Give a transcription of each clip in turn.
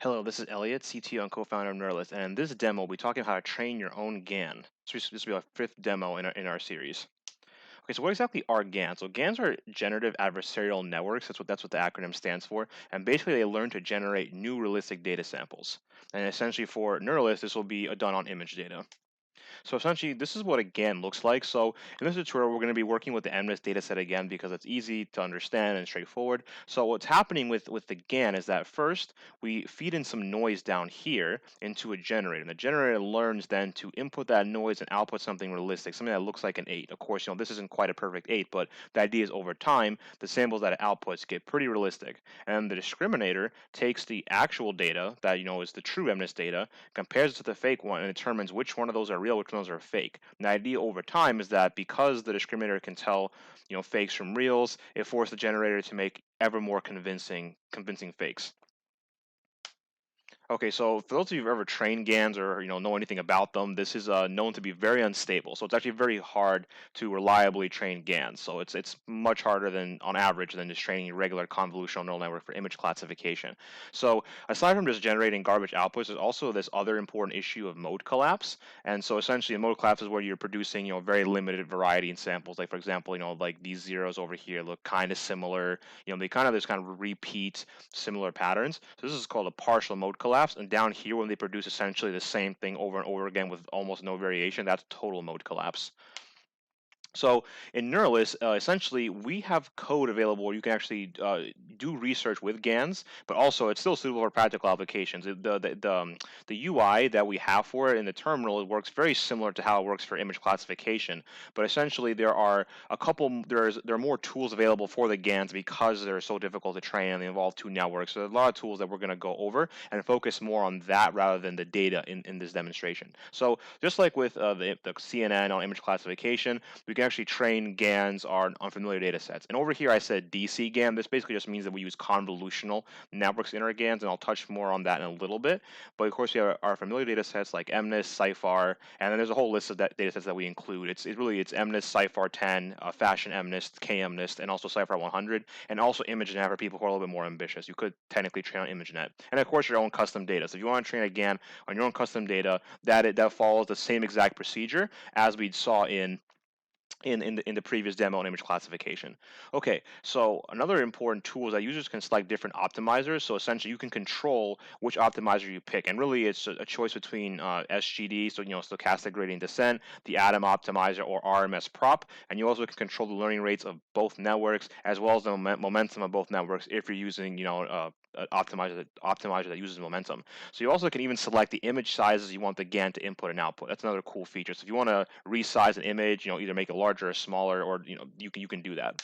Hello, this is Elliott, CTO and co-founder of Neurales, and in this demo, we'll be talking about how to train your own GAN. So this will be our fifth demo in our series. Okay, so what exactly are GANs? So GANs are Generative Adversarial Networks. That's what the acronym stands for. And basically, they learn to generate new realistic data samples. And essentially, for Neuralist, this will be done on image data. So essentially, this is what a GAN looks like. So in this tutorial, we're going to be working with the MNIST dataset again because it's easy to understand and straightforward. So what's happening with the GAN is that first we feed in some noise down here into a generator. And the generator learns then to input that noise and output something realistic, something that looks like an 8. Of course, this isn't quite a perfect 8, but the idea is over time, the samples that it outputs get pretty realistic. And the discriminator takes the actual data that is the true MNIST data, compares it to the fake one, and determines which one of those are real, which ones are fake. And the idea over time is that because the discriminator can tell, fakes from reals, it forces the generator to make ever more convincing fakes. Okay, so for those of you who've ever trained GANs or know anything about them, this is known to be very unstable. So it's actually very hard to reliably train GANs. So it's much harder than on average than just training a regular convolutional neural network for image classification. So aside from just generating garbage outputs, there's also this other important issue of mode collapse. And so essentially, a mode collapse is where you're producing very limited variety in samples. Like for example, like these zeros over here look kind of similar. They kind of repeat similar patterns. So this is called a partial mode collapse. And down here, when they produce essentially the same thing over and over again with almost no variation, that's total mode collapse. So in Neuralist, essentially, we have code available where you can actually do research with GANs, but also it's still suitable for practical applications. The UI that we have for it in the terminal, it works very similar to how it works for image classification. But essentially, there are more tools available for the GANs because they're so difficult to train and they involve two networks. So there's a lot of tools that we're going to go over and focus more on that rather than the data in this demonstration. So just like with the CNN on image classification, we can actually train GANs on familiar data sets. And over here, I said DC GAN. This basically just means that we use convolutional networks in our GANs, and I'll touch more on that in a little bit. But of course, we have our familiar data sets like MNIST, CIFAR, and then there's a whole list of data sets that we include. It's MNIST, CIFAR 10, Fashion MNIST, KMNIST, and also CIFAR 100, and also ImageNet for people who are a little bit more ambitious. You could technically train on ImageNet. And of course, your own custom data. So if you want to train a GAN on your own custom data, that follows the same exact procedure as we saw in the previous demo on image classification. Okay, so another important tool is that users can select different optimizers. So essentially, you can control which optimizer you pick, and really, it's a choice between SGD, so stochastic gradient descent, the atom optimizer, or RMS prop, and you also can control the learning rates of both networks as well as the momentum of both networks if you're using optimizer that uses momentum. So you also can even select the image sizes you want the GAN to input and output. That's another cool feature. So if you want to resize an image, either make it larger or smaller, or you can do that.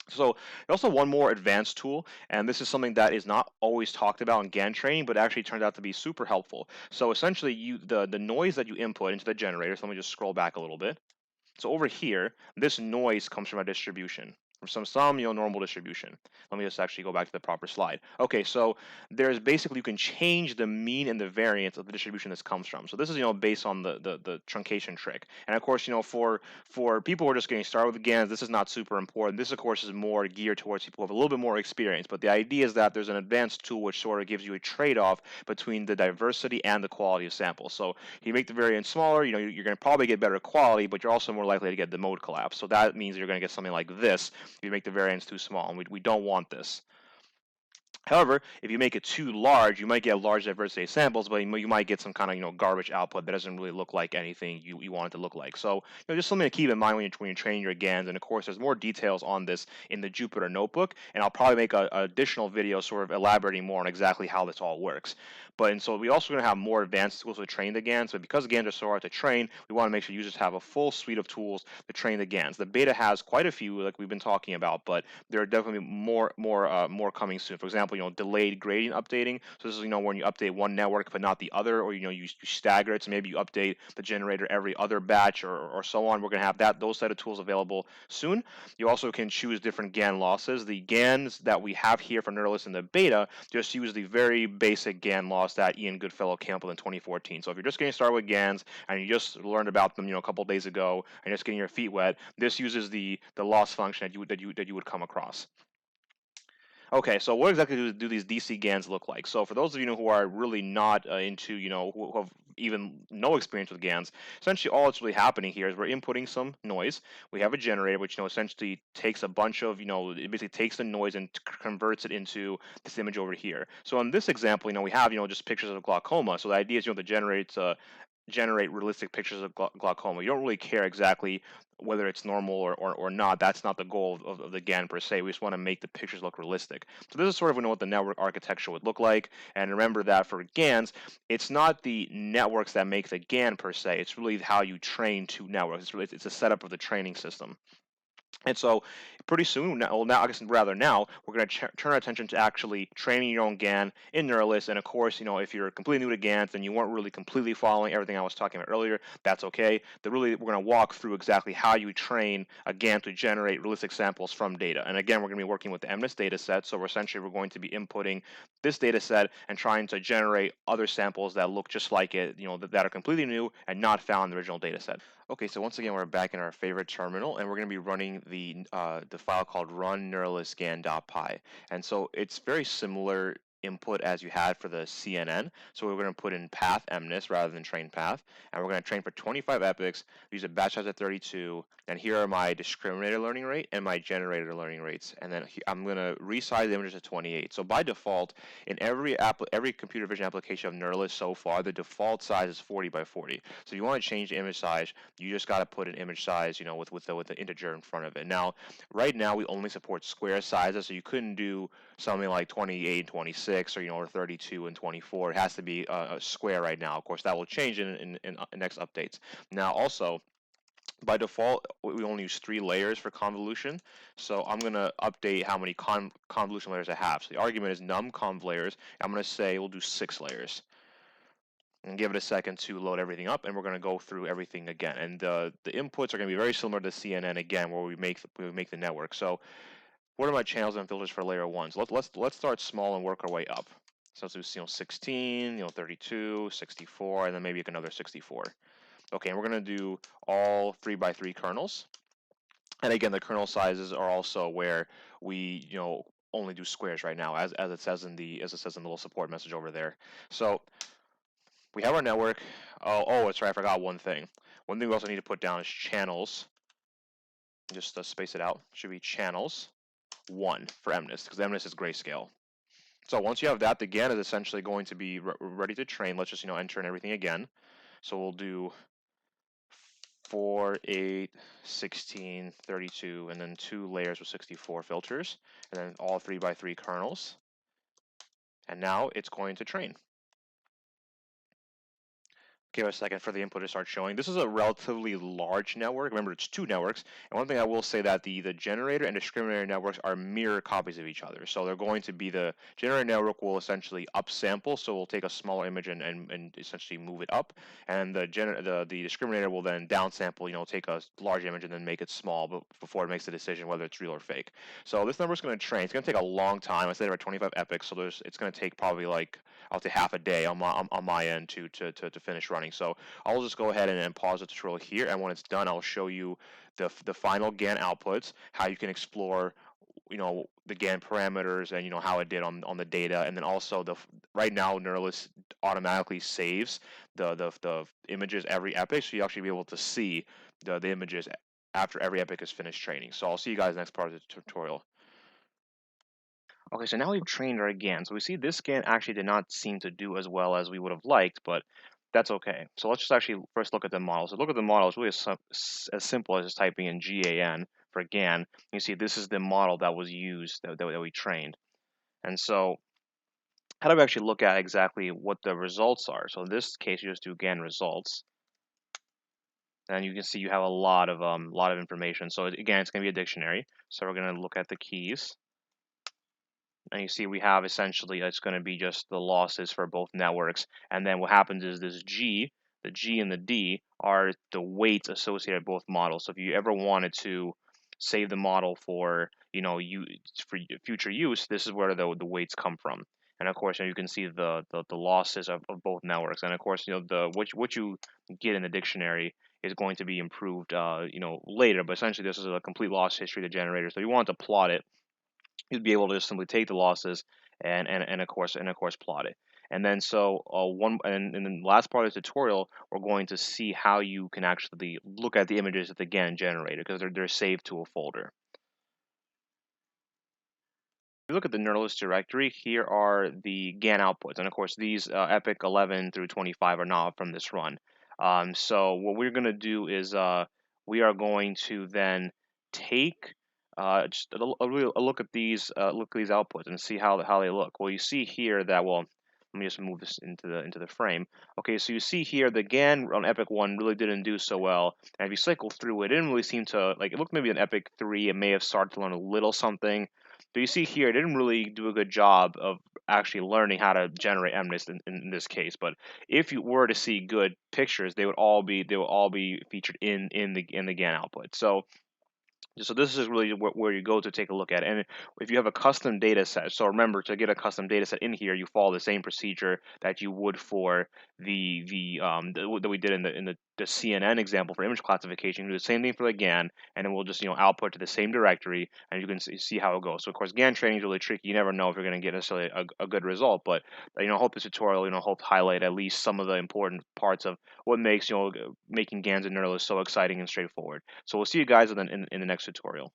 So also one more advanced tool, and this is something that is not always talked about in GAN training, but actually turns out to be super helpful. So essentially, the noise that you input into the generator. So let me just scroll back a little bit. So over here, this noise comes from a distribution, from some normal distribution. Let me just actually go back to the proper slide. Okay, so there's basically you can change the mean and the variance of the distribution this comes from. So this is based on the truncation trick. And of course, for people who are just getting started with GANs, this is not super important. This of course is more geared towards people who have a little bit more experience. But the idea is that there's an advanced tool which sort of gives you a trade-off between the diversity and the quality of samples. So if you make the variance smaller, you're going to probably get better quality, but you're also more likely to get the mode collapse. So that means you're going to get something like this if you make the variance too small, and we don't want this. However, if you make it too large, you might get large diversity of samples, but you might get some kind of garbage output that doesn't really look like anything you want it to look like. So just something to keep in mind when you're training your GANs. And of course, there's more details on this in the Jupyter notebook, and I'll probably make an additional video sort of elaborating more on exactly how this all works. And so we also going to have more advanced tools to train the GANs. But because GANs are so hard to train, we want to make sure users have a full suite of tools to train the GANs. The beta has quite a few, like we've been talking about, but there are definitely more coming soon. For example, delayed gradient updating. So this is when you update one network but not the other, or you stagger it. So maybe you update the generator every other batch, or so on. We're going to have those set of tools available soon. You also can choose different GAN losses. The GANs that we have here for Neuralist in the beta just use the very basic GAN loss that Ian Goodfellow came up with in 2014. So if you're just getting started with GANs and you just learned about them, a couple days ago, and just getting your feet wet, this uses the loss function that you would come across. Okay, so what exactly do these DC GANs look like? So for those of you who are really not into, who have even no experience with GANs, essentially all that's really happening here is we're inputting some noise. We have a generator, which, essentially takes a bunch of, it basically takes the noise and converts it into this image over here. So in this example, we have, just pictures of glaucoma. So the idea is, the generator generate realistic pictures of glaucoma. You don't really care exactly whether it's normal or not. That's not the goal of the GAN per se. We just want to make the pictures look realistic. So this is sort of what the network architecture would look like. And remember that for GANs, it's not the networks that make the GAN per se. It's really how you train two networks. It's a setup of the training system. And so pretty soon, now I guess rather now, we're going to turn our attention to actually training your own GAN in Neurales. And of course, if you're completely new to GANs and you weren't really completely following everything I was talking about earlier, that's okay. We're going to walk through exactly how you train a GAN to generate realistic samples from data. And again, we're going to be working with the MNIST data set. So we're going to be inputting this data set and trying to generate other samples that look just like it, that are completely new and not found in the original data set. Okay, so once again, we're back in our favorite terminal, and we're going to be running the file called run Neurales GAN.py. And so it's very similar input as you had for the CNN. So we're going to put in path MNIST rather than train path, and we're going to train for 25 epochs, use a batch size of 32, and here are my discriminator learning rate and my generator learning rates. And then I'm going to resize the images to 28. So by default, in every computer vision application of Neurales so far, the default size is 40 by 40. So if you want to change the image size, you just got to put an image size, with the integer in front of it. Now, right now we only support square sizes, so you couldn't do something like 28 and 26, or 32 and 24. It has to be a square right now. Of course, that will change in next updates. Now, also, by default, we only use 3 layers for convolution. So I'm going to update how many convolution layers I have. So the argument is num conv layers. I'm going to say we'll do 6 layers. And give it a second to load everything up, and we're going to go through everything again. And the inputs are going to be very similar to CNN again, where we make the network. So what are my channels and filters for layer 1? So let's start small and work our way up. So let's do 16, 32, 64, and then maybe another 64. Okay, and we're going to do all 3 by 3 kernels. And again, the kernel sizes are also where we only do squares right now, as it says in the little support message over there. So we have our network. Oh, that's right. I forgot one thing. One thing we also need to put down is channels. Just space it out. Should be channels 1 for MNIST, because MNIST is grayscale. So once you have that, the GAN is essentially going to be ready to train. Let's just enter in everything again. So we'll do 4, 8, 16, 32, and then 2 layers with 64 filters, and then all 3 by 3 kernels. And now it's going to train. Give it a second for the input to start showing. This is a relatively large network. Remember, it's 2 networks. And one thing I will say that the generator and discriminator networks are mirror copies of each other. So they're going to be, the generator network will essentially upsample. So we'll take a smaller image and essentially move it up. And the discriminator will then downsample, take a large image and then make it small before it makes the decision whether it's real or fake. So this number is going to train. It's going to take a long time. I said there are 25 epochs. So it's going to take probably like, I'll say half a day on my end to finish running. So I'll just go ahead and pause the tutorial here, and when it's done, I'll show you the final GAN outputs, how you can explore the GAN parameters and how it did on the data, and then also right now Neurales automatically saves the images every epoch, so you actually be able to see the images after every epoch is finished training. So I'll see you guys next part of the tutorial. Okay, so now we've trained our GAN. So we see this GAN actually did not seem to do as well as we would have liked, but that's okay. So let's just actually first look at the model. So look at the model. It's really as simple as just typing in GAN for GAN. You see this is the model that was used, that we trained. And so how do we actually look at exactly what the results are? So in this case, you just do GAN results. And you can see you have a lot of information. So again, it's going to be a dictionary. So we're going to look at the keys. And you see we have essentially, it's going to be just the losses for both networks. And then what happens is the G and the D are the weights associated with both models. So if you ever wanted to save the model for, for future use, this is where the weights come from. And of course, you can see the losses of both networks. And of course, what you get in the dictionary is going to be improved, later. But essentially, this is a complete loss history of the generator. So you want to plot it you'd be able to just simply take the losses and of course plot it. And then so one and then the last part of the tutorial, we're going to see how you can actually look at the images that the GAN generated because they're saved to a folder. If you look at the Neurales directory, here are the GAN outputs, and of course these epic 11 through 25 are not from this run. So what we're going to do is we are going to then take just a look at these outputs and see how they look. Well, you see here that let me just move this into the frame. Okay, so you see here the GAN on Epic 1 really didn't do so well, and if you cycle through it, it didn't really seem to like it looked maybe an Epic 3. It may have started to learn a little something, but you see here, it didn't really do a good job of actually learning how to generate MNIST in this case. But if you were to see good pictures, they will all be featured in the GAN output. So this is really where you go to take a look at it. And if you have a custom data set, so remember to get a custom data set in here, you follow the same procedure that you would for that we did in the CNN example for image classification. You do the same thing for the GAN, and then we'll just output to the same directory, and you can see how it goes. So of course, GAN training is really tricky. You never know if you're going to get necessarily a good result, but I hope this tutorial hope highlight at least some of the important parts of what makes making GANs and Neurales so exciting and straightforward. So we'll see you guys in the next tutorial.